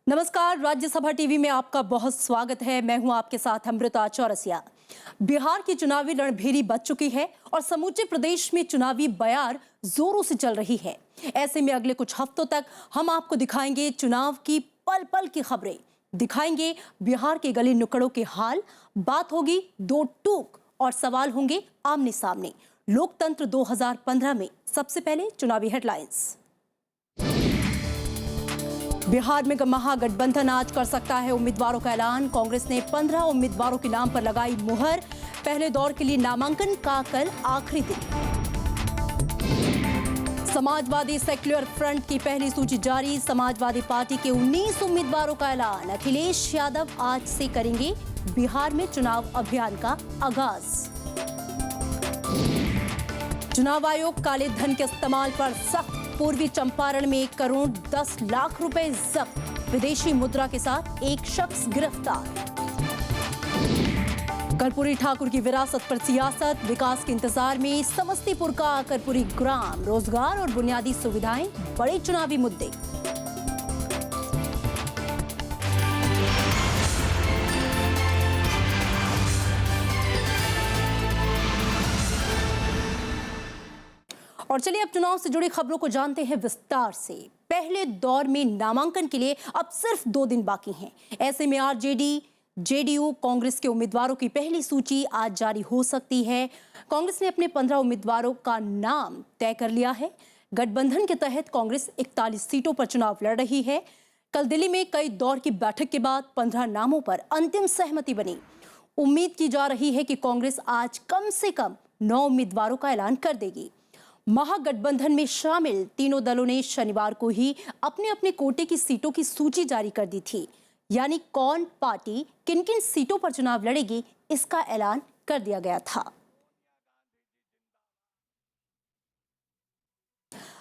नमस्कार, राज्यसभा टीवी में आपका बहुत स्वागत है। मैं हूं आपके साथ अमृता चौरसिया। बिहार की चुनावी रणभेरी बज चुकी है और समूचे प्रदेश में चुनावी बयार जोरों से चल रही है। ऐसे में अगले कुछ हफ्तों तक हम आपको दिखाएंगे चुनाव की पल पल की खबरें, दिखाएंगे बिहार के गली नुक्कड़ों के हाल, बात होगी दो टूक और सवाल होंगे आमने सामने। लोकतंत्र 2015 में सबसे पहले चुनावी हेडलाइंस। बिहार में महागठबंधन आज कर सकता है उम्मीदवारों का ऐलान। कांग्रेस ने 15 उम्मीदवारों के नाम पर लगाई मुहर। पहले दौर के लिए नामांकन का कल आखिरी दिन। समाजवादी सेक्युलर फ्रंट की पहली सूची जारी। समाजवादी पार्टी के 19 उम्मीदवारों का ऐलान। अखिलेश यादव आज से करेंगे बिहार में चुनाव अभियान का आगाज। चुनाव आयोग काले धन के इस्तेमाल पर सख्त। पूर्वी चंपारण में 1 करोड़ 10 लाख रुपए जब्त। विदेशी मुद्रा के साथ एक शख्स गिरफ्तार। कर्पूरी ठाकुर की विरासत पर सियासत। विकास के इंतजार में समस्तीपुर का कर्पूरी ग्राम। रोजगार और बुनियादी सुविधाएं बड़े चुनावी मुद्दे। और चलिए अब चुनाव से जुड़ी खबरों को जानते हैं विस्तार से। पहले दौर में नामांकन के लिए अब सिर्फ 2 दिन बाकी हैं। ऐसे में आरजेडी, जेडीयू, कांग्रेस के उम्मीदवारों की पहली सूची आज जारी हो सकती है। कांग्रेस ने अपने 15 उम्मीदवारों का नाम तय कर लिया है। गठबंधन के तहत कांग्रेस 41 सीटों पर चुनाव लड़ रही है। कल दिल्ली में कई दौर की बैठक के बाद 15 नामों पर अंतिम सहमति बनी। उम्मीद की जा रही है कि कांग्रेस आज कम से कम 9 उम्मीदवारों का ऐलान कर देगी। महागठबंधन में शामिल तीनों दलों ने शनिवार को ही अपने अपने कोटे की सीटों की सूची जारी कर दी थी। यानी कौन पार्टी किन किन सीटों पर चुनाव लड़ेगी, इसका ऐलान कर दिया गया था।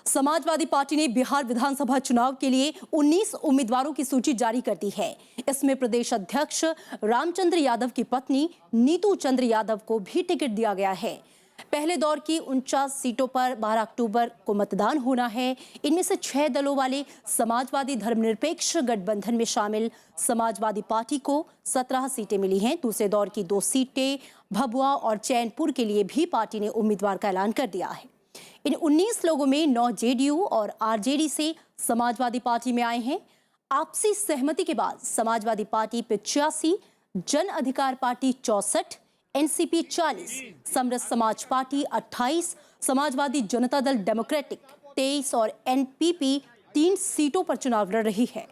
समाजवादी पार्टी ने बिहार विधानसभा चुनाव के लिए 19 उम्मीदवारों की सूची जारी कर दी है। इसमें प्रदेश अध्यक्ष रामचंद्र यादव की पत्नी नीतू चंद्र यादव को भी टिकट दिया गया है। पहले दौर की 49 सीटों पर 12 अक्टूबर को मतदान होना है। इनमें से 6 दलों वाले समाजवादी धर्मनिरपेक्ष गठबंधन में शामिल समाजवादी पार्टी को 17 सीटें मिली हैं। दूसरे दौर की 2 सीटें भभुआ और चैनपुर के लिए भी पार्टी ने उम्मीदवार का ऐलान कर दिया है। इन 19 लोगों में 9 जेडीयू और आरजेडी से समाजवादी पार्टी में आए हैं। आपसी सहमति के बाद समाजवादी पार्टी 85, जन अधिकार पार्टी 64, एनसीपी 40, समरस समाज पार्टी 28, समाजवादी जनता दल डेमोक्रेटिक 23 और एनपीपी 3 सीटों पर चुनाव लड़ रही है।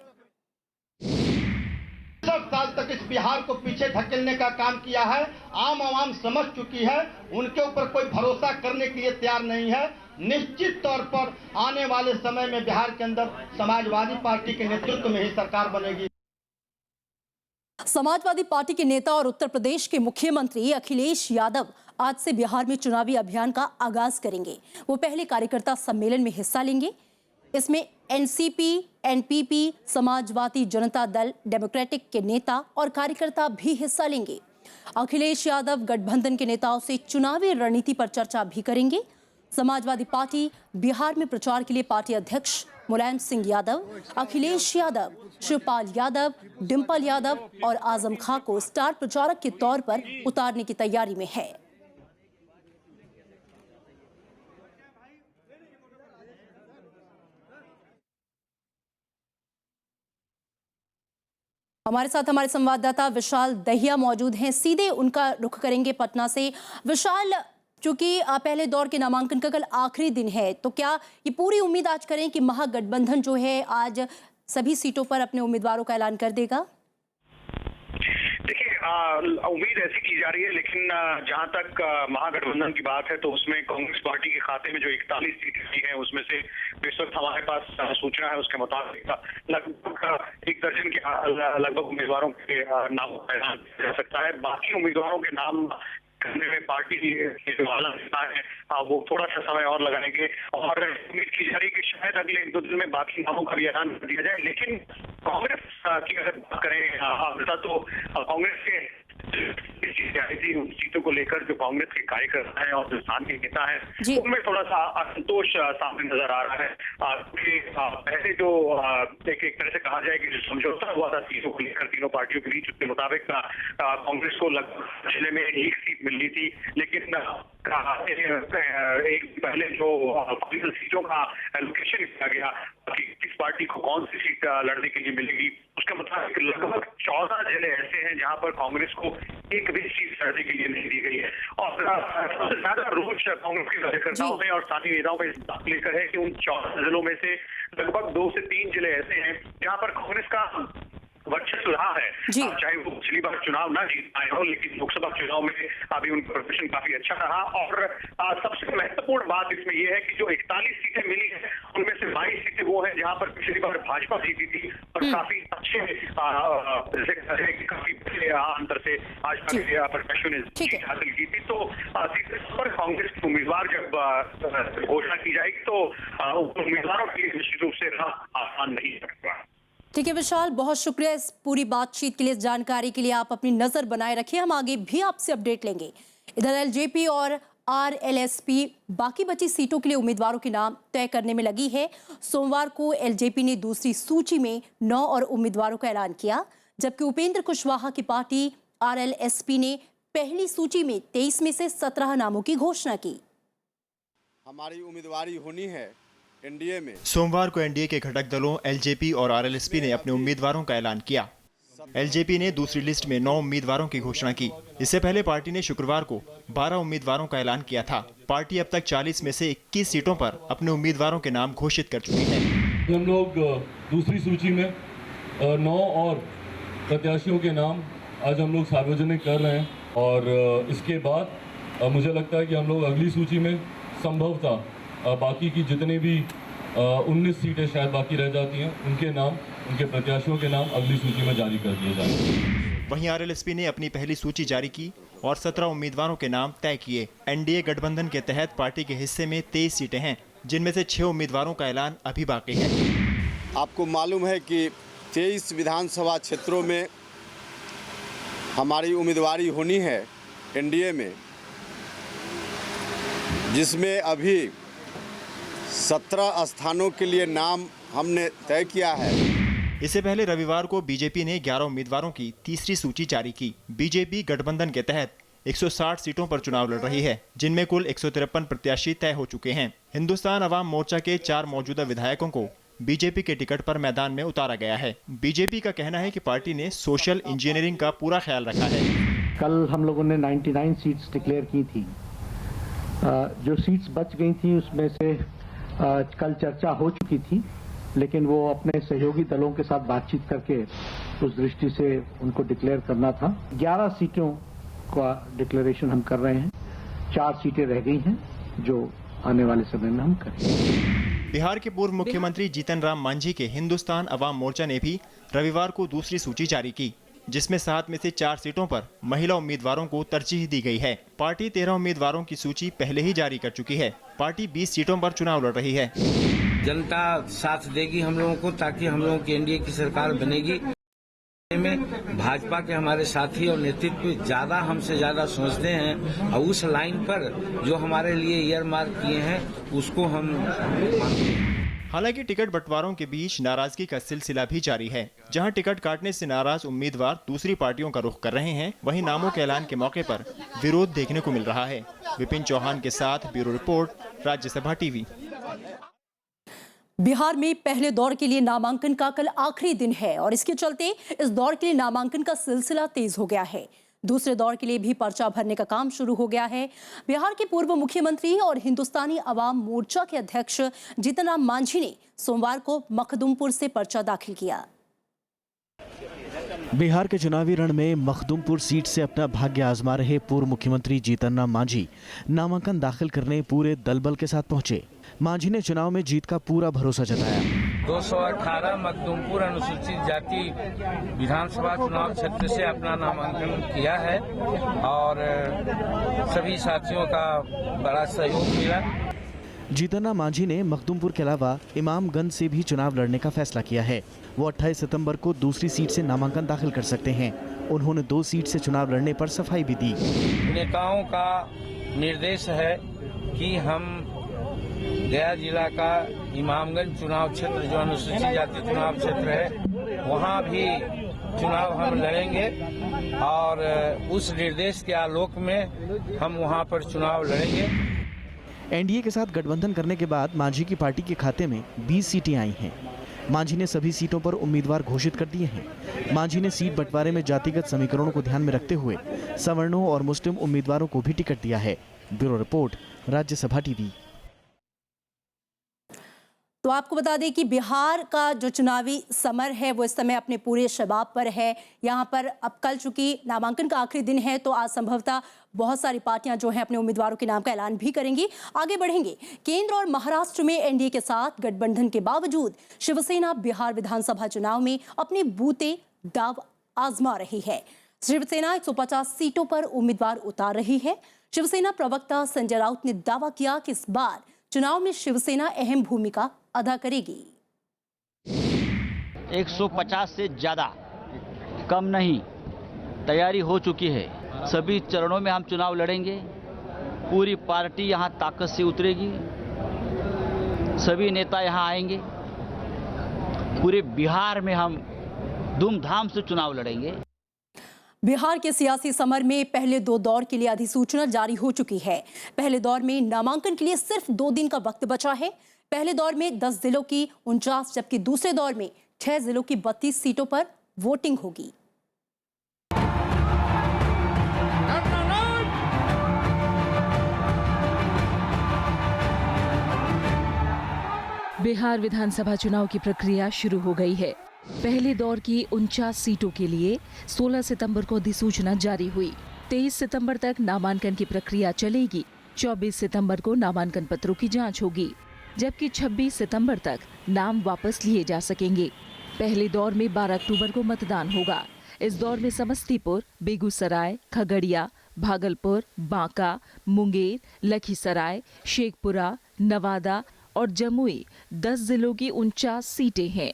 10 साल तक इस बिहार को पीछे धकेलने का काम किया है। आम आवाम समझ चुकी है, उनके ऊपर कोई भरोसा करने के लिए तैयार नहीं है। निश्चित तौर पर आने वाले समय में बिहार के अंदर समाजवादी पार्टी के नेतृत्व में ही सरकार बनेगी। समाजवादी पार्टी के नेता और उत्तर प्रदेश के मुख्यमंत्री अखिलेश यादव आज से बिहार में चुनावी अभियान का आगाज करेंगे। वो पहले कार्यकर्ता सम्मेलन में हिस्सा लेंगे। इसमें NCP, NPP, Samajwadi Janata Dal democratic के नेता और कार्यकर्ता भी हिस्सा लेंगे। अखिलेश यादव गठबंधन के नेताओं से चुनावी रणनीति पर चर्चा भी करेंगे। समाजवादी पार्टी बिहार में प्रचार के लिए पार्टी अध्यक्ष मुलायम सिंह यादव, अखिलेश यादव, शिवपाल यादव, डिंपल यादव और आजम खां को स्टार प्रचारक के तौर पर उतारने की तैयारी में है। हमारे साथ हमारे संवाददाता विशाल दहिया मौजूद हैं। सीधे उनका रुख करेंगे पटना से। विशाल, चूंकि पहले दौर के नामांकन का कल आखिरी दिन है, तो क्या ये पूरी उम्मीद आज करें कि महागठबंधन जो है आज सभी सीटों पर अपने उम्मीदवारों का ऐलान कर देगा? देखिए, उम्मीद ऐसी की जा रही है, लेकिन जहां तक महागठबंधन की बात है तो उसमें कांग्रेस पार्टी के खाते में जो 41 सीटें आई हैं उसमें से इस वक्त हमारे पास सूचना है उसके मुताबिक लगभग 1 दर्जन के लगभग उम्मीदवारों के नामों का ऐलान किया जा सकता है। बाकी उम्मीदवारों के नाम करने में पार्टी के जो आला नेता है वो थोड़ा सा समय और लगाएंगे और उम्मीद की जा रही है कि शायद अगले 1-2 दिन में बाकी नामों का भी ऐलान कर दिया जाए। लेकिन कांग्रेस की अगर बात करें तो कांग्रेस के सीटें आई थी, उन सीटों को लेकर जो कांग्रेस के कार्यकर्ता हैं और जो स्थानीय नेता जी। हैं उनमें थोड़ा सा असंतोष सामने नजर आ रहा है। क्योंकि पहले जो एक तरह से कहा जाए कि जो समझौता हुआ था सीटों को लेकर तीनों पार्टियों के बीच, उसके मुताबिक कांग्रेस को लगभग जिले में एक सीट मिलनी थी, लेकिन एक पहले जो फाइनल सीटों का एलोकेशन किया गया कि किस पार्टी को कौन सी सीट लड़ने के लिए मिलेगी, उसके मुताबिक लगभग 14 जिले ऐसे हैं जहां पर कांग्रेस को एक भी सीट लड़ने के लिए नहीं दी गई है। और सबसे ज्यादा रोष कांग्रेस के कार्यकर्ताओं में और स्थानीय नेताओं में इस बात को लेकर है कि उन 14 जिलों में से लगभग 2 से 3 जिले ऐसे हैं जहां पर कांग्रेस का वर्चस्व रहा है। चाहे वो पिछली बार चुनाव ना जीत पाए हो, लेकिन लोकसभा चुनाव में अभी उनका प्रदर्शन काफी अच्छा रहा। और सबसे महत्वपूर्ण बात इसमें यह है कि जो 41 सीटें मिली हैं उनमें से 22 सीटें वो हैं जहां पर पिछली बार भाजपा जीती थी और काफी अच्छे काफी बड़े अंतर से भाजपा के प्रत्याशियों ने जीत हासिल की थी। तो सीधे पर कांग्रेस के उम्मीदवार जब घोषणा की जाएगी तो उम्मीदवारों के लिए निश्चित रूप से आसान नहीं है। ठीक है विशाल, बहुत शुक्रिया इस पूरी बातचीत के लिए, इस जानकारी के लिए। आप अपनी नजर बनाए रखिए, हम आगे भी आपसे अपडेट लेंगे। इधर एलजेपी और आरएलएसपी बाकी बची सीटों के लिए उम्मीदवारों के नाम तय करने में लगी है। सोमवार को एलजेपी ने दूसरी सूची में 9 और उम्मीदवारों का ऐलान किया, जबकि उपेंद्र कुशवाहा की पार्टी आरएलएसपी ने पहली सूची में 23 में से 17 नामों की घोषणा की। हमारी उम्मीदवारी होनी है एनडीए में। सोमवार को एनडीए के घटक दलों एलजेपी और आरएलएसपी ने अपने उम्मीदवारों का ऐलान किया। एलजेपी ने दूसरी लिस्ट में 9 उम्मीदवारों की घोषणा की। इससे पहले पार्टी ने शुक्रवार को 12 उम्मीदवारों का ऐलान किया था। पार्टी अब तक 40 में से 21 सीटों पर अपने उम्मीदवारों के नाम घोषित कर चुकी है। हम लोग दूसरी सूची में 9 और प्रत्याशियों के नाम आज हम लोग सार्वजनिक कर रहे हैं और इसके बाद मुझे लगता है कि हम लोग अगली सूची में संभवतः बाकी की जितने भी 19 सीटें शायद बाकी रह जाती हैं उनके नाम, उनके प्रत्याशियों के नाम अगली सूची में जारी कर दिए जाएंगे। वहीं आरएलएसपी ने अपनी पहली सूची जारी की और 17 उम्मीदवारों के नाम तय किए। एनडीए गठबंधन के तहत पार्टी के हिस्से में 23 सीटें हैं, जिनमें से 6 उम्मीदवारों का ऐलान अभी बाकी है। आपको मालूम है कि 23 विधानसभा क्षेत्रों में हमारी उम्मीदवारी होनी है एनडीए में, जिसमें अभी 17 स्थानों के लिए नाम हमने तय किया है। इससे पहले रविवार को बीजेपी ने 11 उम्मीदवारों की तीसरी सूची जारी की। बीजेपी गठबंधन के तहत 160 सीटों पर चुनाव लड़ रही है, जिनमें कुल 153 प्रत्याशी तय हो चुके हैं। हिंदुस्तान अवाम मोर्चा के 4 मौजूदा विधायकों को बीजेपी के टिकट पर मैदान में उतारा गया है। बीजेपी का कहना है कि पार्टी ने सोशल इंजीनियरिंग का पूरा ख्याल रखा है। कल हम लोगों ने 99 सीट्स डिक्लेयर की थी। जो सीट्स बच गई थी उसमें से कल चर्चा हो चुकी थी, लेकिन वो अपने सहयोगी दलों के साथ बातचीत करके उस दृष्टि से उनको डिक्लेयर करना था। 11 सीटों का डिक्लेरेशन हम कर रहे हैं, 4 सीटें रह गई हैं जो आने वाले समय में हम करेंगे। बिहार के पूर्व मुख्यमंत्री जीतन राम मांझी के हिंदुस्तान अवाम मोर्चा ने भी रविवार को दूसरी सूची जारी की, जिसमें 7 में से 4 सीटों पर महिला उम्मीदवारों को तरजीह दी गई है। पार्टी 13 उम्मीदवारों की सूची पहले ही जारी कर चुकी है। पार्टी 20 सीटों पर चुनाव लड़ रही है। जनता साथ देगी हम लोगों को, ताकि हम लोगों की एनडीए की सरकार बनेगी। में भाजपा के हमारे साथी और नेतृत्व ज्यादा हमसे ज्यादा सोचते हैं और उस लाइन पर जो हमारे लिए ईयर मार्क किए हैं उसको हम मानते हैं। हालांकि टिकट बंटवारों के बीच नाराजगी का सिलसिला भी जारी है। जहां टिकट काटने से नाराज उम्मीदवार दूसरी पार्टियों का रुख कर रहे हैं, वहीं नामों के ऐलान के मौके पर विरोध देखने को मिल रहा है। विपिन चौहान के साथ bureau report, Rajya Sabha TV. Bihar में पहले दौर के लिए नामांकन का कल आखिरी दिन है और इसके चलते इस दौर के लिए नामांकन का सिलसिला तेज हो गया है। दूसरे दौर के लिए भी पर्चा भरने का काम शुरू हो गया है। बिहार के पूर्व मुख्यमंत्री और हिंदुस्तानी अवाम मोर्चा के अध्यक्ष जीतन राम मांझी ने सोमवार को मखदुमपुर से पर्चा दाखिल किया। बिहार के चुनावी रण में मखदुमपुर सीट से अपना भाग्य आजमा रहे पूर्व मुख्यमंत्री जीतन राम मांझी नामांकन दाखिल करने पूरे दलबल के साथ पहुंचे। मांझी ने चुनाव में जीत का पूरा भरोसा जताया। 218 मखदुमपुर अनुसूचित जाति विधानसभा चुनाव क्षेत्र से अपना नामांकन किया है और सभी साथियों का बड़ा सहयोग मिला। जीतन राम मांझी ने मखदुमपुर के अलावा इमामगंज से भी चुनाव लड़ने का फैसला किया है। वो 28 सितंबर को दूसरी सीट से नामांकन दाखिल कर सकते हैं। उन्होंने 2 सीट से चुनाव लड़ने पर सफाई भी दी। नेताओं का निर्देश है कि हम गया जिला का इमामगंज चुनाव क्षेत्र जो अनुसूचित जाति चुनाव क्षेत्र है वहां भी चुनाव हम लड़ेंगे और उस निर्देश के आलोक में हम वहां पर चुनाव लड़ेंगे। एनडीए के साथ गठबंधन करने के बाद मांझी की पार्टी के खाते में 20 सीटें आई हैं। मांझी ने सभी सीटों पर उम्मीदवार घोषित कर दिए हैं। मांझी ने सीट बंटवारे में जातिगत समीकरणों को ध्यान में रखते हुए सवर्णों और मुस्लिम उम्मीदवारों को भी टिकट दिया है। Bureau report, Rajya Sabha TV. तो आपको बता दें कि बिहार का जो चुनावी समर है वो इस समय अपने पूरे शबाब पर है। यहाँ पर अब कल चूंकि नामांकन का आखिरी दिन है तो आज संभवतः बहुत सारी पार्टियां जो हैं अपने उम्मीदवारों के नाम का ऐलान भी करेंगी। आगे बढ़ेंगे। केंद्र और महाराष्ट्र में एनडीए के साथ गठबंधन के बावजूद शिवसेना बिहार विधानसभा चुनाव में अपने बूते दाव आजमा रही है। शिवसेना 150 सीटों पर उम्मीदवार उतार रही है। शिवसेना प्रवक्ता संजय राउत ने दावा किया कि इस बार चुनाव में शिवसेना अहम भूमिका अदा करेगी। 150 से ज्यादा कम नहीं, तैयारी हो चुकी है। सभी चरणों में हम चुनाव लड़ेंगे। पूरी पार्टी यहां ताकत से उतरेगी। सभी नेता यहां आएंगे। पूरे बिहार में हम धूमधाम से चुनाव लड़ेंगे। बिहार के सियासी समर में पहले 2 दौर के लिए अधिसूचना जारी हो चुकी है। पहले दौर में नामांकन के लिए सिर्फ 2 दिन का वक्त बचा है। पहले दौर में 10 जिलों की 49 जबकि दूसरे दौर में 6 जिलों की 32 सीटों पर वोटिंग होगी। बिहार विधानसभा चुनाव की प्रक्रिया शुरू हो गई है। पहले दौर की 49 सीटों के लिए 16 सितंबर को अधिसूचना जारी हुई। 23 सितंबर तक नामांकन की प्रक्रिया चलेगी। 24 सितंबर को नामांकन पत्रों की जांच होगी, जबकि 26 सितंबर तक नाम वापस लिए जा सकेंगे। पहले दौर में 12 अक्टूबर को मतदान होगा। इस दौर में समस्तीपुर, बेगूसराय, खगड़िया, भागलपुर, बांका, मुंगेर, लखीसराय, शेखपुरा, नवादा और जमुई 10 जिलों की 49 सीटें हैं।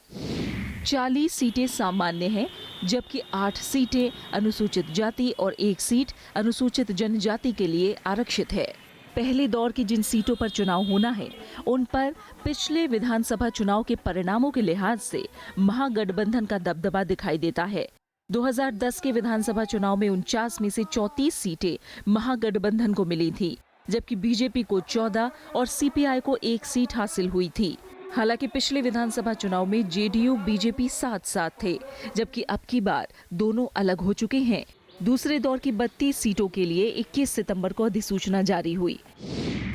40 सीटें सामान्य हैं, जबकि 8 सीटें अनुसूचित जाति और 1 सीट अनुसूचित जनजाति के लिए आरक्षित है। पहले दौर की जिन सीटों पर चुनाव होना है, उन पर पिछले विधानसभा चुनाव के परिणामों के लिहाज से महागठबंधन का दबदबा दिखाई देता है। 2010 के विधानसभा चुनाव में 49 में से 34 सीटें महागठबंधन को मिली थी, जबकि बीजेपी को 14 और सीपीआई को 1 सीट हासिल हुई थी। हालांकि पिछले विधानसभा चुनाव में जेडीयू बीजेपी साथ-साथ थे, जबकि अब की बार दोनों अलग हो चुके हैं। दूसरे दौर की 32 सीटों के लिए 21 सितंबर को अधिसूचना जारी हुई।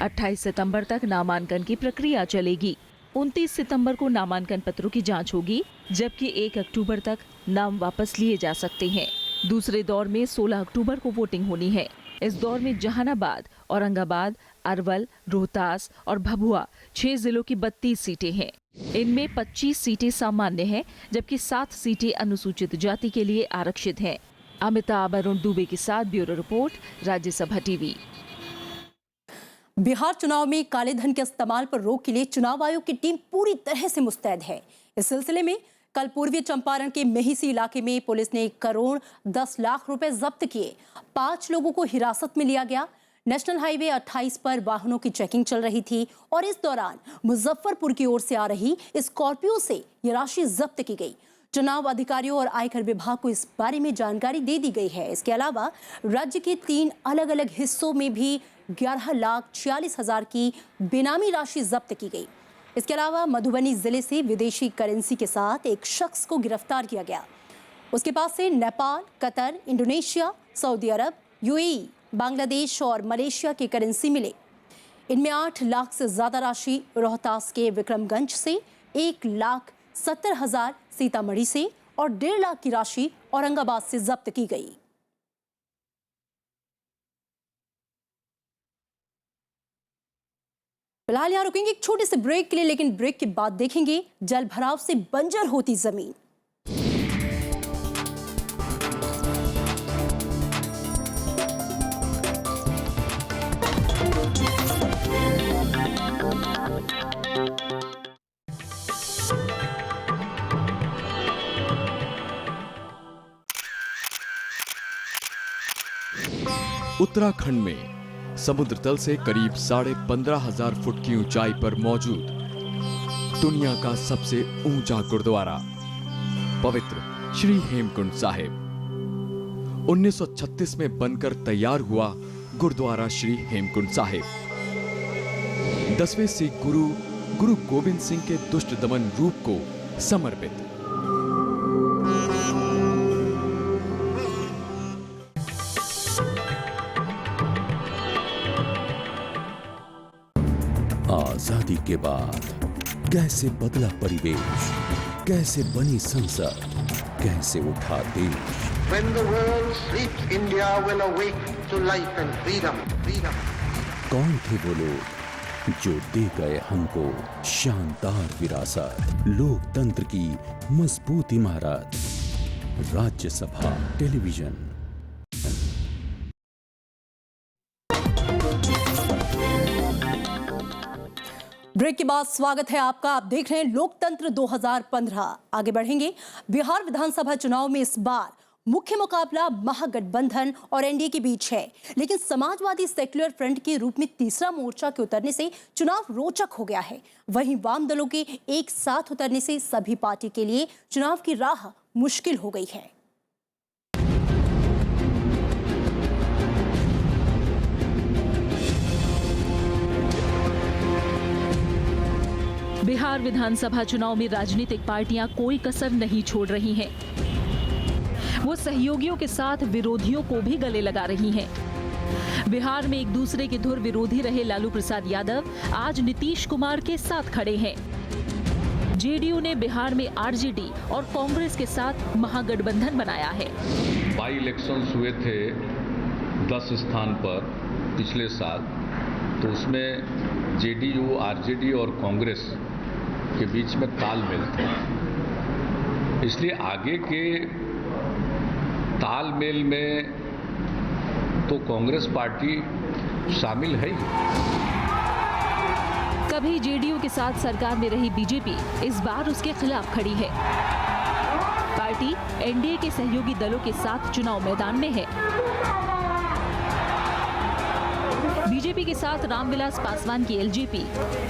28 सितंबर तक नामांकन की प्रक्रिया चलेगी। 29 सितंबर को नामांकन पत्रों की जांच होगी, जबकि 1 अक्टूबर तक नाम वापस लिए जा सकते हैं। दूसरे दौर में 16 अक्टूबर को वोटिंग होनी है। इस दौर में जहानाबाद, औरंगाबाद, अरवल, रोहतास और भभुआ 6 जिलों की 32 सीटें हैं। इनमें 25 सीटें सामान्य हैं, जबकि 7 सीटें अनुसूचित जाति के लिए आरक्षित हैं। अमिताभ अरुण दुबे के साथ bureau report, Rajya Sabha TV. Bihar चुनाव में काले धन के इस्तेमाल पर रोक के लिए चुनाव आयोग की टीम पूरी तरह से मुस्तैद है। इस सिलसिले में कल पूर्वी चंपारण के मेहिसी इलाके में पुलिस ने 1 करोड़ 10 लाख रुपए जब्त किए। 5 लोगों को हिरासत में लिया गया। नेशनल हाईवे 28 पर वाहनों की चेकिंग चल रही थी और इस दौरान मुजफ्फरपुर की ओर से आ रही स्कॉर्पियो से ये राशि जब्त की गई। चुनाव अधिकारियों और आयकर विभाग को इस बारे में जानकारी दे दी गई है। इसके अलावा राज्य के 3 अलग अलग हिस्सों में भी 11,46,000 की बेनामी राशि जब्त की गई। इसके अलावा मधुबनी जिले से विदेशी करेंसी के साथ एक शख्स को गिरफ्तार किया गया। उसके पास से नेपाल, कतर, इंडोनेशिया, सऊदी अरब, यूएई, बांग्लादेश और मलेशिया के करेंसी मिले। इनमें 8 लाख से ज्यादा राशि रोहतास के विक्रमगंज से, 1,70,000 सीतामढ़ी से और 1.5 लाख की राशि औरंगाबाद से जब्त की गई। फिलहाल यहाँ रुकेंगे एक छोटे से ब्रेक के लिए, लेकिन ब्रेक के बाद देखेंगे जल भराव से बंजर होती जमीन। उत्तराखंड में समुद्र तल से करीब 15,500 फुट की ऊंचाई पर मौजूद दुनिया का सबसे ऊंचा गुरुद्वारा पवित्र श्री हेमकुंड साहिब 1936 में बनकर तैयार हुआ गुरुद्वारा श्री हेमकुंड साहिब 10वें सिख गुरु गोविंद सिंह के दुष्ट दमन रूप को समर्पित। आजादी के बाद कैसे बदला परिवेश, कैसे बनी संसद, कैसे उठा देश। When the world sleeps, India will awake to life and freedom. कौन थे वो लोग जो दे गए हमको शानदार विरासत, लोकतंत्र की मजबूत इमारत, राज्यसभा टेलीविजन। ब्रेक के बाद स्वागत है आपका। आप देख रहे हैं लोकतंत्र 2015। आगे बढ़ेंगे। बिहार विधानसभा चुनाव में इस बार मुख्य मुकाबला महागठबंधन और एनडीए के बीच है, लेकिन समाजवादी सेक्युलर फ्रंट के रूप में तीसरा मोर्चा के उतरने से चुनाव रोचक हो गया है। वहीं वाम दलों के एक साथ उतरने से सभी पार्टी के लिए चुनाव की राह मुश्किल हो गई है। बिहार विधानसभा चुनाव में राजनीतिक पार्टियां कोई कसर नहीं छोड़ रही हैं। वो सहयोगियों के साथ विरोधियों को भी गले लगा रही हैं। बिहार में एक दूसरे के धुर विरोधी रहे लालू प्रसाद यादव आज नीतीश कुमार के साथ खड़े हैं। जेडीयू ने बिहार में आरजेडी और कांग्रेस के साथ महागठबंधन बनाया है। बाई इलेक्शंस हुए थे 10 स्थान पर पिछले साल, तो उसमें जेडीयू, आरजेडी और कांग्रेस के बीच में तालमेल था, इसलिए आगे के तालमेल में तो कांग्रेस पार्टी शामिल है ही। कभी जेडीयू के साथ सरकार में रही बीजेपी इस बार उसके खिलाफ खड़ी है। पार्टी एनडीए के सहयोगी दलों के साथ चुनाव मैदान में है। बीजेपी के साथ रामविलास पासवान की एलजेपी,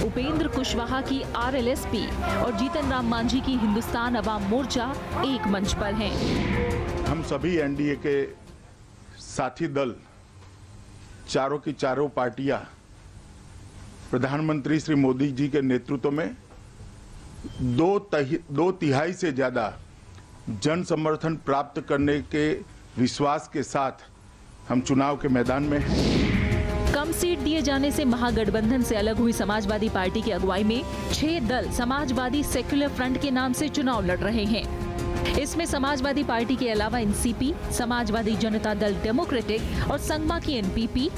उपेंद्र कुशवाहा की आरएलएसपी और जीतन राम मांझी की हिंदुस्तान अवाम मोर्चा एक मंच पर हैं। हम सभी एनडीए के साथी दल चारों की चारों पार्टियां प्रधानमंत्री श्री मोदी जी के नेतृत्व में दो तिहाई से ज्यादा जन समर्थन प्राप्त करने के विश्वास के साथ हम चुनाव के मैदान में हैं। कम सीट दिए जाने से महागठबंधन से अलग हुई समाजवादी पार्टी की अगुवाई में 6 दल समाजवादी सेक्युलर फ्रंट के नाम से चुनाव लड़ रहे हैं। इसमें समाजवादी पार्टी के अलावा एनसीपी, समाजवादी जनता दल डेमोक्रेटिक और संगमा की एनपीपी,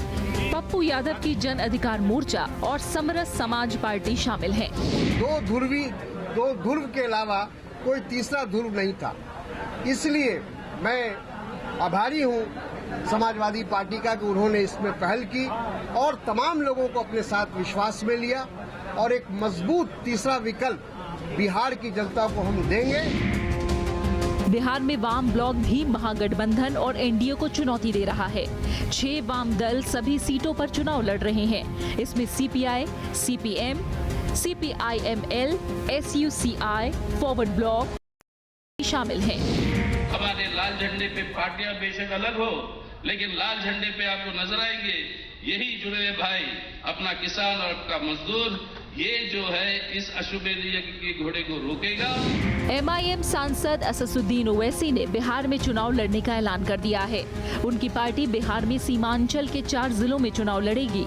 पप्पू यादव की जन अधिकार मोर्चा और समरस समाज पार्टी शामिल हैं। दो ध्रुव के अलावा कोई तीसरा ध्रुव नहीं था, इसलिए मैं आभारी हूँ समाजवादी पार्टी का कि उन्होंने इसमें पहल की और तमाम लोगों को अपने साथ विश्वास में लिया और एक मजबूत तीसरा विकल्प बिहार की जनता को हम देंगे। बिहार में वाम ब्लॉक भी महागठबंधन और एनडीए को चुनौती दे रहा है। 6 वाम दल सभी सीटों पर चुनाव लड़ रहे हैं। इसमें CPI, CPM, CPIML, SUCI, forward block शामिल हैं। हमारे लाल झंडे पे पार्टियां बेशक अलग हो, लेकिन लाल झंडे पे आपको नजर आएंगे यही जुड़े भाई, अपना किसान और अपना मजदूर, ये जो है इस अशुभ के घोड़े को रोकेगा। एमआईएम सांसद असदुद्दीन ओवैसी ने बिहार में चुनाव लड़ने का ऐलान कर दिया है। उनकी पार्टी बिहार में सीमांचल के 4 जिलों में चुनाव लड़ेगी।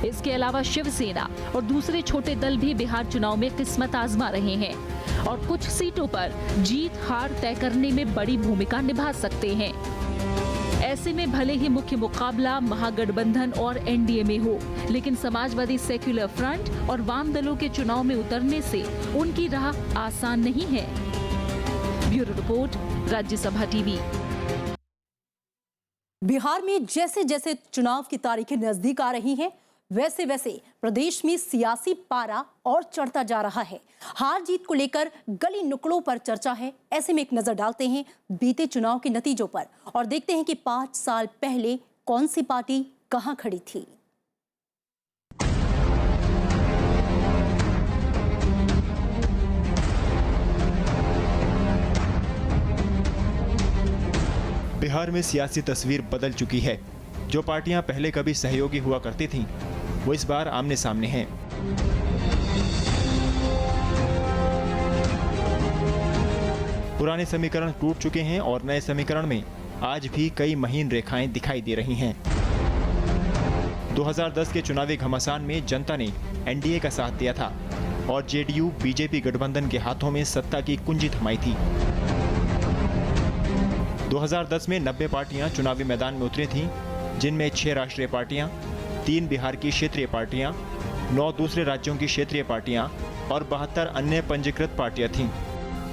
इसके अलावा शिवसेना और दूसरे छोटे दल भी बिहार चुनाव में किस्मत आजमा रहे हैं और कुछ सीटों पर जीत हार तय करने में बड़ी भूमिका निभा सकते हैं। ऐसे में भले ही मुख्य मुकाबला महागठबंधन और एनडीए में हो, लेकिन समाजवादी सेक्युलर फ्रंट और वाम दलों के चुनाव में उतरने से उनकी राह आसान नहीं है। Bureau report, Rajya Sabha TV. Bihar में जैसे जैसे चुनाव की तारीखें नजदीक आ रही हैं, वैसे वैसे प्रदेश में सियासी पारा और चढ़ता जा रहा है। हार जीत को लेकर गली नुक्कड़ों पर चर्चा है। ऐसे में एक नजर डालते हैं बीते चुनाव के नतीजों पर और देखते हैं कि 5 साल पहले कौन सी पार्टी कहां खड़ी थी। बिहार में सियासी तस्वीर बदल चुकी है। जो पार्टियां पहले कभी सहयोगी हुआ करती थीं, वो इस बार आमने सामने हैं। पुराने समीकरण टूट चुके हैं और नए समीकरण में आज भी कई महीन रेखाएं दिखाई दे रही हैं। 2010 के चुनावी घमासान में जनता ने एनडीए का साथ दिया था और जेडीयू बीजेपी गठबंधन के हाथों में सत्ता की कुंजी थमाई थी। 2010 में 90 पार्टियां चुनावी मैदान में उतरी थीं, जिनमें 6 राष्ट्रीय पार्टियां, 3 बिहार की क्षेत्रीय पार्टियां, 9 दूसरे राज्यों की क्षेत्रीय पार्टियां और 72 अन्य पंजीकृत पार्टियां थीं।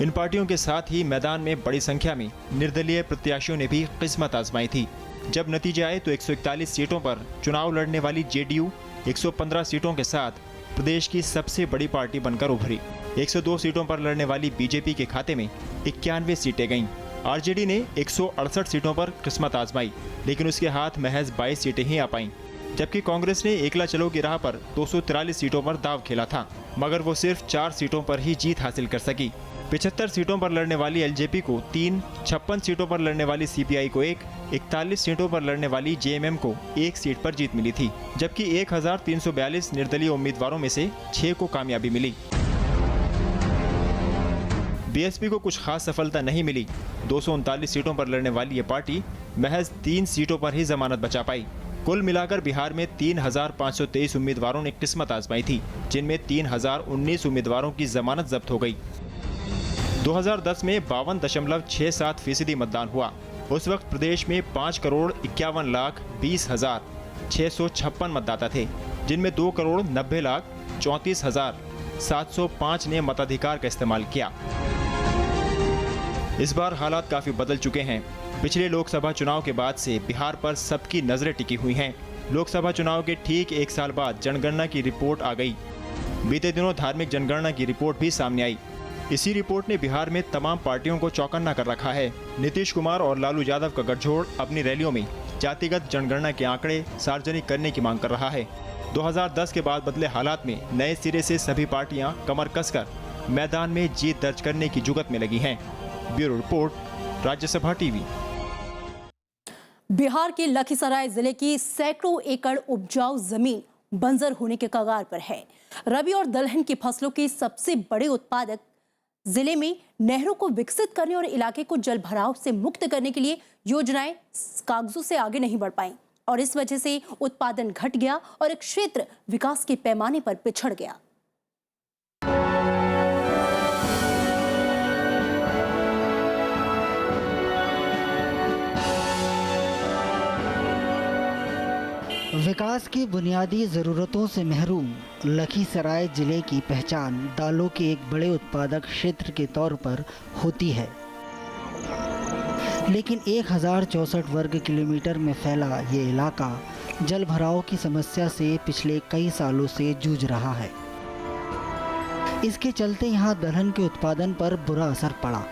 इन पार्टियों के साथ ही मैदान में बड़ी संख्या में निर्दलीय प्रत्याशियों ने भी किस्मत आजमाई थी। जब नतीजे आए तो 141 सीटों पर चुनाव लड़ने वाली जेडीयू 115 सीटों के साथ प्रदेश की सबसे बड़ी पार्टी बनकर उभरी। 102 सीटों पर लड़ने वाली बीजेपी के खाते में 91 सीटें गईं। आरजेडी ने 168 सीटों पर किस्मत आजमाई, लेकिन उसके हाथ महज 22 सीटें ही आ पाईं। जबकि कांग्रेस ने एकला चलो की राह पर 243 सीटों पर दाव खेला था, मगर वो सिर्फ 4 सीटों पर ही जीत हासिल कर सकी। 75 सीटों पर लड़ने वाली एलजेपी को 3, 56 सीटों पर लड़ने वाली सीपीआई को 1, 41 सीटों पर लड़ने वाली जेएमएम को 1 सीट पर जीत मिली थी, जबकि 1342 निर्दलीय उम्मीदवारों में से 6 को कामयाबी मिली। बीएसपी को कुछ खास सफलता नहीं मिली। 239 सीटों पर लड़ने वाली ये पार्टी महज 3 सीटों पर ही जमानत बचा पाई। कुल मिलाकर बिहार में 3523 उम्मीदवारों ने किस्मत आजमाई थी, जिनमें 3019 उम्मीदवारों की जमानत जब्त हो गई। 2010 में 52.67% मतदान हुआ। उस वक्त प्रदेश में 5,51,20,656 मतदाता थे, जिनमें 2,90,34,705 ने मताधिकार का इस्तेमाल किया। इस बार हालात काफी बदल चुके हैं। पिछले लोकसभा चुनाव के बाद से बिहार पर सबकी नजरें टिकी हुई हैं। लोकसभा चुनाव के ठीक 1 साल बाद जनगणना की रिपोर्ट आ गई। बीते दिनों धार्मिक जनगणना की रिपोर्ट भी सामने आई। इसी रिपोर्ट ने बिहार में तमाम पार्टियों को चौकन्ना कर रखा है। नीतीश कुमार और लालू यादव का गठजोड़ अपनी रैलियों में जातिगत जनगणना के आंकड़े सार्वजनिक करने की मांग कर रहा है। 2010 के बाद बदले हालात में नए सिरे से सभी पार्टियां कमर कसकर मैदान में जीत दर्ज करने की जुगत में लगी हैं। Bureau report, Rajya Sabha TV. Bihar के लखीसराय जिले की सैकड़ों एकड़ उपजाऊ जमीन बंजर होने के कगार पर है। रबी और दलहन की फसलों के सबसे बड़े उत्पादक जिले में नहरों को विकसित करने और इलाके को जल भराव से मुक्त करने के लिए योजनाएं कागजों से आगे नहीं बढ़ पाईं और इस वजह से उत्पादन घट गया और एक क्षेत्र विकास के पैमाने पर पिछड़ गया। विकास की बुनियादी ज़रूरतों से महरूम लखीसराय जिले की पहचान दालों के एक बड़े उत्पादक क्षेत्र के तौर पर होती है, लेकिन 1064 वर्ग किलोमीटर में फैला ये इलाका जल भराव की समस्या से पिछले कई सालों से जूझ रहा है। इसके चलते यहाँ दलहन के उत्पादन पर बुरा असर पड़ा।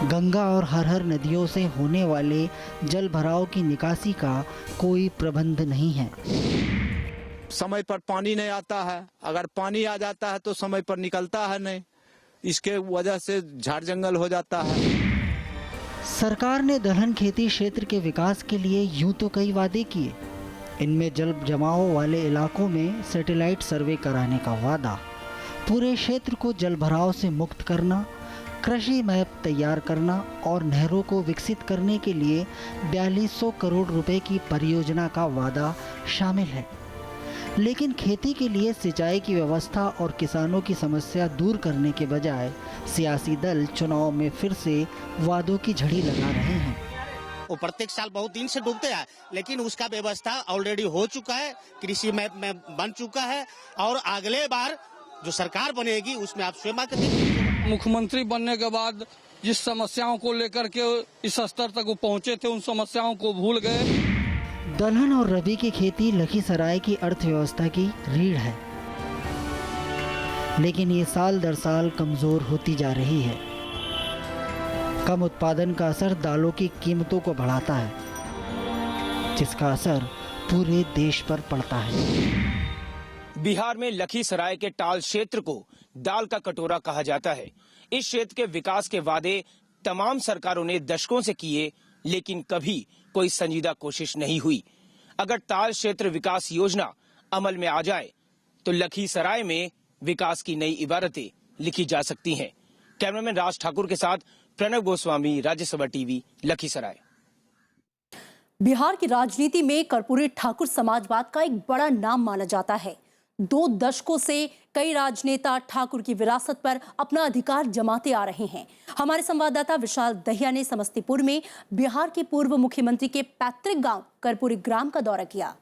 गंगा और हरहर नदियों से होने वाले जल भराव की निकासी का कोई प्रबंध नहीं है। समय पर पानी नहीं आता है, अगर पानी आ जाता है तो समय पर निकलता है नहीं, इसके वजह से झाड़ जंगल हो जाता है। सरकार ने दलहन खेती क्षेत्र के विकास के लिए यूं तो कई वादे किए, इनमें जल जमाव वाले इलाकों में सैटेलाइट सर्वे कराने का वादा, पूरे क्षेत्र को जल भराव से मुक्त करना, कृषि मैप तैयार करना और नहरों को विकसित करने के लिए 4200 करोड़ रुपए की परियोजना का वादा शामिल है। लेकिन खेती के लिए सिंचाई की व्यवस्था और किसानों की समस्या दूर करने के बजाय सियासी दल चुनाव में फिर से वादों की झड़ी लगा रहे हैं। वो प्रत्येक साल बहुत दिन से डूबते हैं, लेकिन उसका व्यवस्था ऑलरेडी हो चुका है, कृषि मैप में बन चुका है और अगले बार जो सरकार बनेगी उसमें आप स्वयं आकर देखिए। मुख्यमंत्री बनने के बाद जिस समस्याओं को लेकर के इस स्तर तक वो पहुंचे थे, उन समस्याओं को भूल गए। दलहन और रबी की खेती लखीसराय की अर्थव्यवस्था की रीढ़ है, लेकिन ये साल दर साल कमजोर होती जा रही है। कम उत्पादन का असर दालों की कीमतों को बढ़ाता है। जिसका असर पूरे देश पर पड़ता है। बिहार में लखीसराय के टाल क्षेत्र को दाल का कटोरा कहा जाता है। इस क्षेत्र के विकास के वादे तमाम सरकारों ने दशकों से किए, लेकिन कभी कोई संजीदा कोशिश नहीं हुई। अगर ताल क्षेत्र विकास योजना अमल में आ जाए तो लखीसराय में विकास की नई इबारतें लिखी जा सकती हैं। कैमरामैन राज ठाकुर के साथ प्रणव गोस्वामी, राज्यसभा टीवी, लखीसराय। बिहार की राजनीति में कर्पूरी ठाकुर समाजवाद का एक बड़ा नाम माना जाता है। 2 दशकों से कई राजनेता ठाकुर की विरासत पर अपना अधिकार जमाते आ रहे हैं। हमारे संवाददाता विशाल दहिया ने समस्तीपुर में बिहार के पूर्व मुख्यमंत्री के पैतृक गांव कर्पूरी ग्राम का दौरा किया।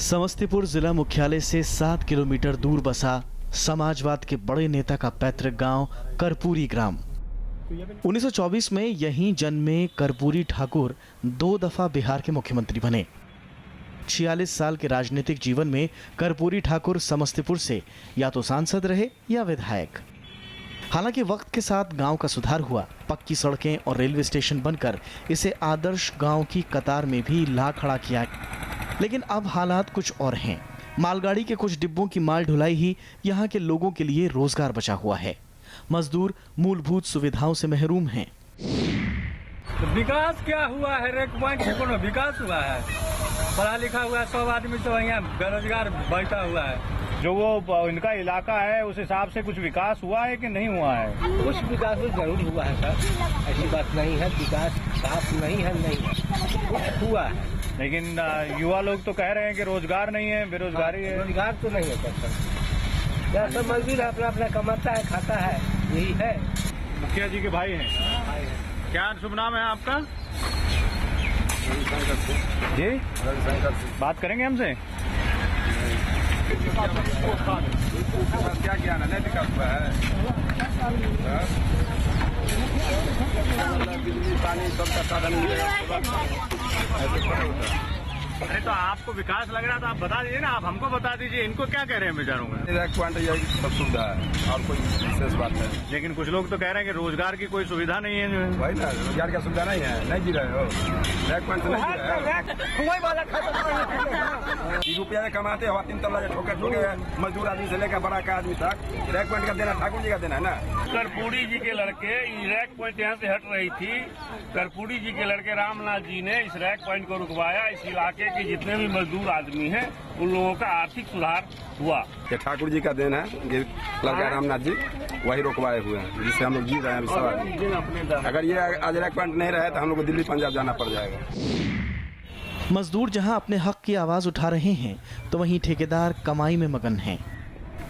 समस्तीपुर जिला मुख्यालय से 7 किलोमीटर दूर बसा समाजवाद के बड़े नेता का पैतृक गांव कर्पूरी ग्राम। 1924 में यहीं जन्मे कर्पूरी ठाकुर 2 दफा बिहार के मुख्यमंत्री बने। 46 साल के राजनीतिक जीवन में कर्पूरी ठाकुर समस्तीपुर से या तो सांसद रहे या विधायक। हालांकि वक्त के साथ गांव का सुधार हुआ, पक्की सड़कें और रेलवे स्टेशन बनकर इसे आदर्श गांव की कतार में भी ला खड़ा किया। लेकिन अब हालात कुछ और हैं। मालगाड़ी के कुछ डिब्बों की माल ढुलाई ही यहाँ के लोगों के लिए रोजगार बचा हुआ है। मजदूर मूलभूत सुविधाओं से महरूम हैं। विकास क्या हुआ है? रेक पॉइंट से कोनो विकास हुआ है? पढ़ा लिखा हुआ सब आदमी तो यहाँ बेरोजगार बैठा हुआ है। जो वो इनका इलाका है उस हिसाब से कुछ विकास हुआ है कि नहीं हुआ है? कुछ विकास जरूर हुआ है सर, ऐसी बात नहीं है। विकास साफ नहीं है, कुछ हुआ है। लेकिन युवा लोग तो कह रहे हैं कि रोजगार नहीं है, बेरोजगारी है। रोजगार तो नहीं है सर, यह सब मजदूर अपना अपना कमाता है, खाता है, यही है। मुखिया जी के भाई हैं। क्या शुभ नाम है आपका? जी बात करेंगे हमसे। क्या ज्ञान है? नहीं विकास हुआ है। बिजली पानी सबका साधन अरे तो आपको विकास लग रहा था, आप बता दीजिए ना। आप हमको बता दीजिए, इनको क्या कह रहे हैं बेचारों में? सब सुविधा है और कोई विशेष बात है। लेकिन कुछ लोग तो कह रहे हैं कि रोजगार की कोई सुविधा नहीं है। जो भाई ना, रोजगार की सुविधा नहीं है, नहीं जी रहे हो। रैक पॉइंट नहीं जी रहे रुपया कमाते हो, 3 तल्ला ठोके मजदूर आदमी से लेकर बड़ा का आदमी तक। रैक पॉइंट का देना ठाकुर जी का देना है ना। कर्पूरी जी के लड़के रैक पॉइंट यहाँ से हट रही थी। कर्पूरी जी के लड़के रामनाथ जी ने इस रैक पॉइंट को रुकवाया। इस इलाके के जितने भी मजदूर आदमी हैं उन लोगों का आर्थिक सुधार हुआ। ये ठाकुर जी का देन है, ये लड़का रामनाथ जी वही रोकवाए हुए हैं, जिससे हम लोग जी रहे हैं। अगर ये आज रैक पॉइंट नहीं रहे तो हम लोग को दिल्ली पंजाब जाना पड़ जाएगा। मजदूर जहां अपने हक की आवाज उठा रहे हैं तो वहीं ठेकेदार कमाई में मगन हैं।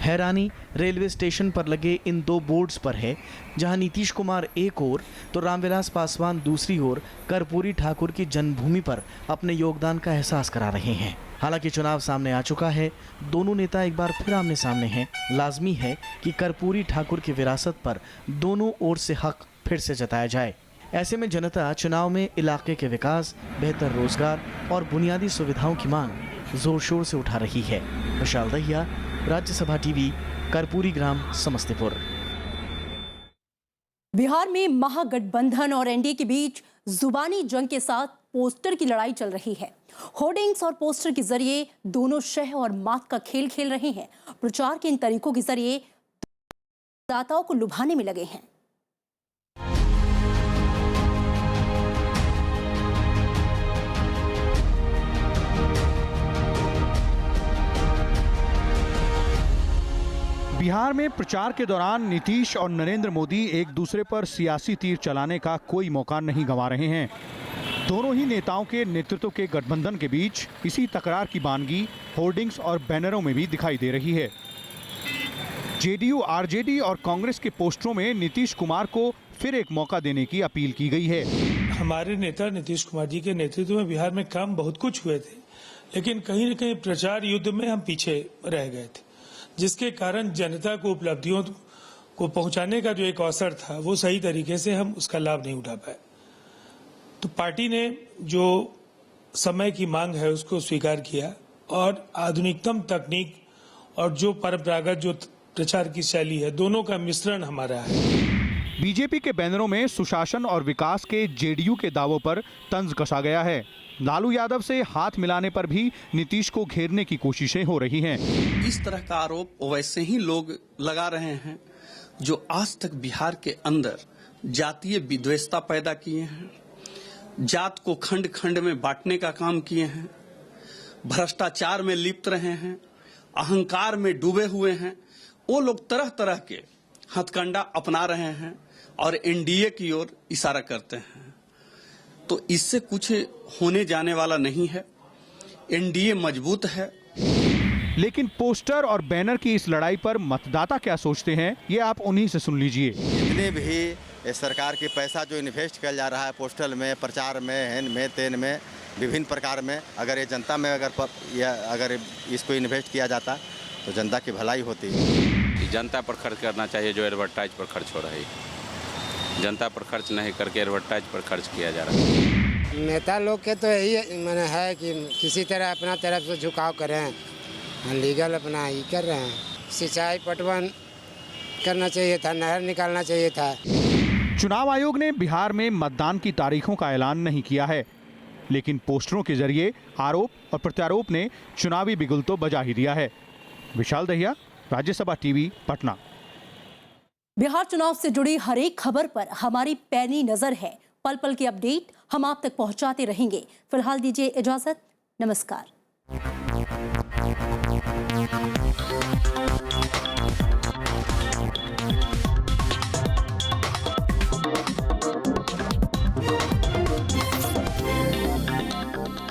हैरानी रेलवे स्टेशन पर लगे इन 2 बोर्ड्स पर है, जहां नीतीश कुमार एक ओर तो रामविलास पासवान दूसरी ओर कर्पूरी ठाकुर की जन्मभूमि पर अपने योगदान का एहसास करा रहे हैं। हालांकि चुनाव सामने आ चुका है, दोनों नेता एक बार फिर आमने सामने हैं। लाजमी है कि कर्पूरी ठाकुर की विरासत पर दोनों ओर से हक फिर से जताया जाए। ऐसे में जनता चुनाव में इलाके के विकास, बेहतर रोजगार और बुनियादी सुविधाओं की मांग जोर शोर से उठा रही है। विशाल दहिया, राज्यसभा टीवी, कर्पूरी ग्राम, समस्तीपुर। बिहार में महागठबंधन और एनडीए के बीच जुबानी जंग के साथ पोस्टर की लड़ाई चल रही है। होर्डिंग्स और पोस्टर के जरिए दोनों शह और मात का खेल खेल रहे हैं। प्रचार के इन तरीकों के जरिए दाताओं को लुभाने में लगे हैं। बिहार में प्रचार के दौरान नीतीश और नरेंद्र मोदी एक दूसरे पर सियासी तीर चलाने का कोई मौका नहीं गंवा रहे हैं। दोनों ही नेताओं के नेतृत्व के गठबंधन के बीच इसी तकरार की बानगी होर्डिंग्स और बैनरों में भी दिखाई दे रही है। जेडीयू, आरजेडी और कांग्रेस के पोस्टरों में नीतीश कुमार को फिर एक मौका देने की अपील की गई है। हमारे नेता नीतीश कुमार जी के नेतृत्व में बिहार में काम बहुत कुछ हुए थे, लेकिन कहीं न कहीं प्रचार युद्ध में हम पीछे रह गए थे, जिसके कारण जनता को उपलब्धियों को पहुंचाने का जो एक अवसर था वो सही तरीके से हम उसका लाभ नहीं उठा पाए। तो पार्टी ने जो समय की मांग है उसको स्वीकार किया और आधुनिकतम तकनीक और जो परंपरागत जो प्रचार की शैली है, दोनों का मिश्रण हमारा है। बीजेपी के बैनरों में सुशासन और विकास के जेडीयू के दावों पर तंज कसा गया है। लालू यादव से हाथ मिलाने पर भी नीतीश को घेरने की कोशिशें हो रही हैं। इस तरह का आरोप वैसे ही लोग लगा रहे हैं जो आज तक बिहार के अंदर जातीय विद्वेषता पैदा किए हैं, जात को खंड खंड में बांटने का काम किए हैं, भ्रष्टाचार में लिप्त रहे हैं, अहंकार में डूबे हुए हैं। वो लोग तरह तरह के हथकंडा अपना रहे हैं और एनडीए की ओर इशारा करते हैं। तो इससे कुछ होने जाने वाला नहीं है। एनडीए मजबूत है। लेकिन पोस्टर और बैनर की इस लड़ाई पर मतदाता क्या सोचते हैं, ये आप उन्हीं से सुन लीजिए। जितने भी सरकार की पैसा जो इन्वेस्ट किया जा रहा है पोस्टल में, प्रचार में, हेन में, तेन में, विभिन्न प्रकार में, अगर ये जनता में अगर इसको इन्वेस्ट किया जाता तो जनता की भलाई होती है। जनता पर खर्च करना चाहिए जो एडवर्टाइज पर खर्च हो रहा है। जनता पर खर्च नहीं करके एडवर्टाइज पर खर्च किया जा रहा है। नेता लोग के तो यही मैंने है कि किसी तरह अपना तरफ से झुकाव करें, लीगल अपना ही कर रहे हैं। सिंचाई पटवन करना चाहिए था, नहर निकालना चाहिए था। चुनाव आयोग ने बिहार में मतदान की तारीखों का ऐलान नहीं किया है, लेकिन पोस्टरों के जरिए आरोप और प्रत्यारोप ने चुनावी बिगुल तो बजा ही दिया है। विशाल दहिया, राज्यसभा टीवी, पटना। बिहार चुनाव से जुड़ी हर एक खबर पर हमारी पैनी नजर है। पल पल की अपडेट हम आप तक पहुंचाते रहेंगे। फिलहाल दीजिए इजाजत। नमस्कार।